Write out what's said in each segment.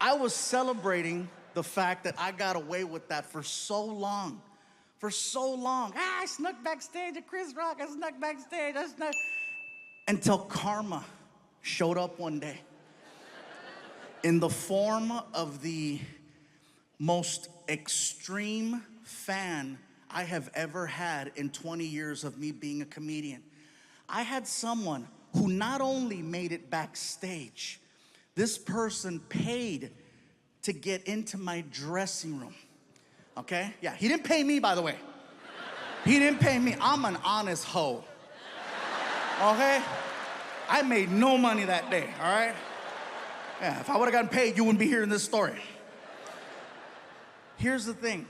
I was celebrating the fact that I got away with that for so long. For so long. I snuck backstage at Chris Rock. I snuck backstage. Until karma showed up one day in the form of the most extreme fan I have ever had in 20 years of me being a comedian. I had someone who not only made it backstage, this person paid to get into my dressing room, okay? Yeah, he didn't pay me, by the way. He didn't pay me. I'm an honest hoe, okay? I made no money that day, all right? Yeah, if I would've gotten paid, you wouldn't be hearing this story. Here's the thing.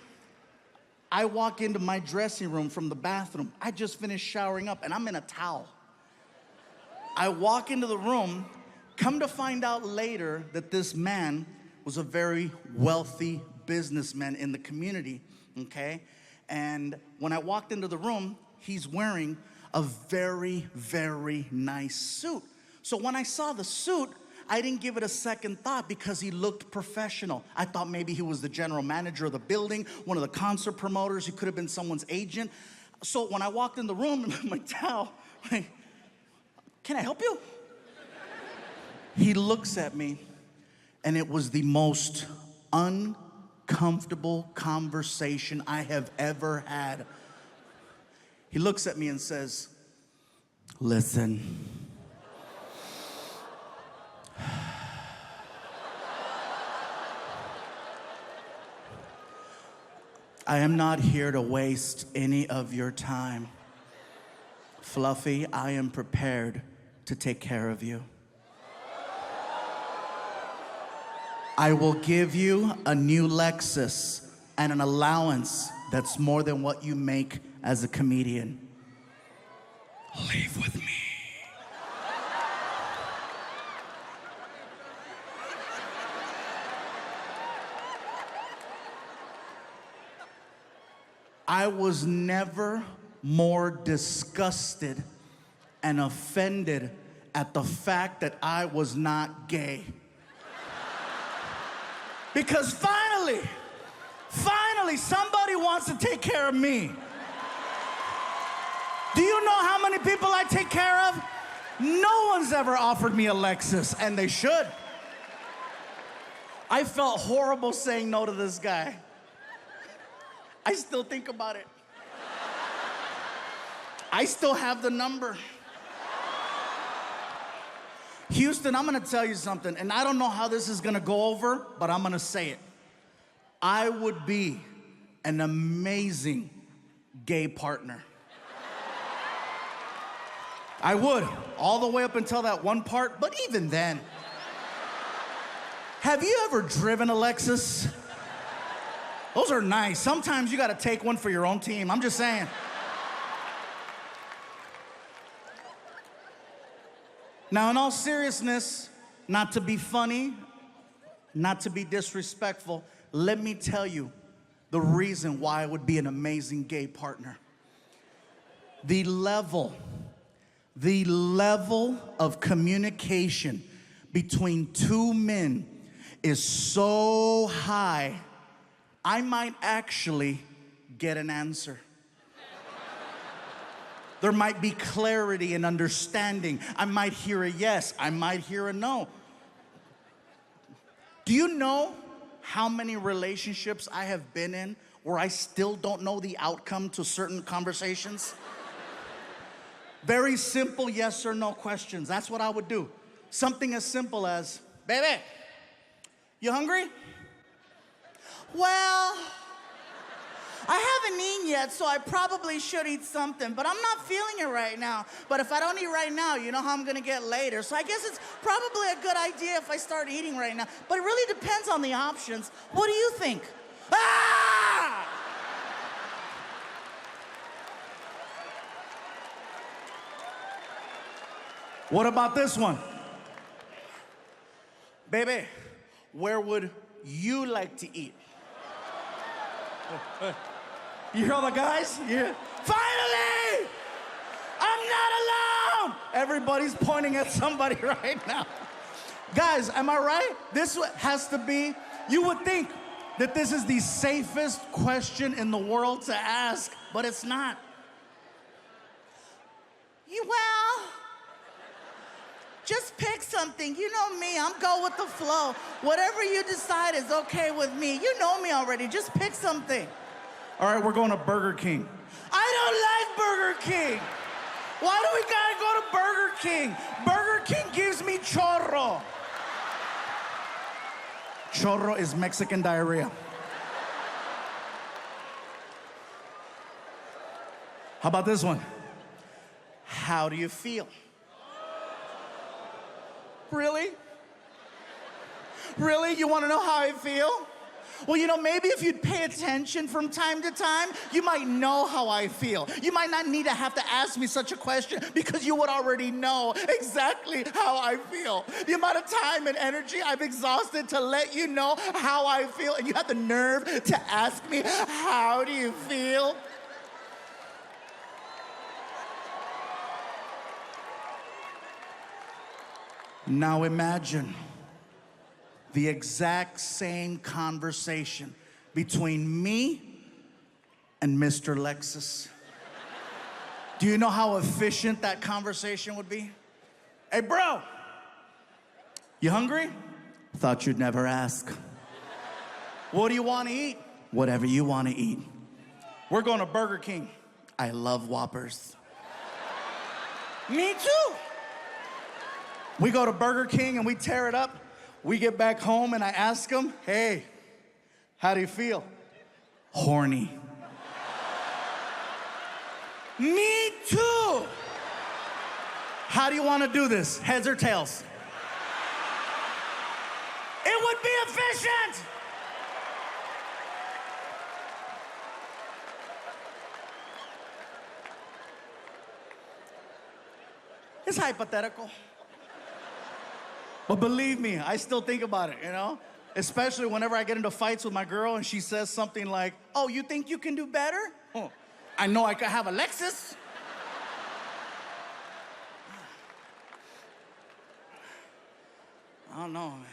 I walk into my dressing room from the bathroom. I just finished showering up and I'm in a towel. I walk into the room, come to find out later that this man was a very wealthy businessman in the community, okay? And when I walked into the room, he's wearing a very, very nice suit. So when I saw the suit, I didn't give it a second thought because he looked professional. I thought maybe he was the general manager of the building, one of the concert promoters. He could have been someone's agent. So when I walked in the room in my towel, like, can I help you? He looks at me, and it was the most uncomfortable conversation I have ever had. He looks at me and says, listen. I am not here to waste any of your time. Fluffy, I am prepared to take care of you. I will give you a new Lexus and an allowance that's more than what you make as a comedian. Leave with me. I was never more disgusted and offended at the fact that I was not gay. Because finally, somebody wants to take care of me. Do you know how many people I take care of? No one's ever offered me a Lexus, and they should. I felt horrible saying no to this guy. I still think about it. I still have the number. Houston, I'm gonna tell you something, and I don't know how this is gonna go over, but I'm gonna say it. I would be an amazing gay partner. I would, all the way up until that one part, but even then. Have you ever driven a Lexus? Those are nice. Sometimes you gotta take one for your own team. I'm just saying. Now, in all seriousness, not to be funny, not to be disrespectful, let me tell you the reason why I would be an amazing gay partner. The level of communication between two men is so high, I might actually get an answer. There might be clarity and understanding. I might hear a yes, I might hear a no. Do you know how many relationships I have been in where I still don't know the outcome to certain conversations? Very simple yes or no questions. That's what I would do. Something as simple as, baby, you hungry? Well, I haven't eaten yet, so I probably should eat something, but I'm not feeling it right now. But if I don't eat right now, you know how I'm gonna get later. So I guess it's probably a good idea if I start eating right now. But it really depends on the options. What do you think? Ah! What about this one? Baby, where would you like to eat? You hear all the guys? Yeah. Finally! I'm not alone! Everybody's pointing at somebody right now. Guys, am I right? This has to be, you would think that this is the safest question in the world to ask, but it's not. Well, just pick something. You know me, I'm go with the flow. Whatever you decide is okay with me. You know me already, just pick something. All right, we're going to Burger King. I don't like Burger King. Why do we gotta go to Burger King? Burger King gives me chorro. Chorro is Mexican diarrhea. How about this one? How do you feel? Really? Really? You want to know how I feel? Well, you know, maybe if you'd pay attention from time to time, you might know how I feel. You might not need to have to ask me such a question because you would already know exactly how I feel. The amount of time and energy I've exhausted to let you know how I feel, and you have the nerve to ask me, how do you feel? Now imagine the exact same conversation between me and Mr. Lexus. Do you know how efficient that conversation would be? Hey, bro, you hungry? Thought you'd never ask. What do you want to eat? Whatever you want to eat. We're going to Burger King. I love Whoppers. Me too. We go to Burger King and we tear it up. We get back home and I ask him, hey, how do you feel? Horny. Me too. How do you want to do this? Heads or tails? It would be efficient. It's hypothetical. But believe me, I still think about it, you know? Especially whenever I get into fights with my girl and she says something like, oh, you think you can do better? Oh, I know I could have a Lexus. I don't know, man.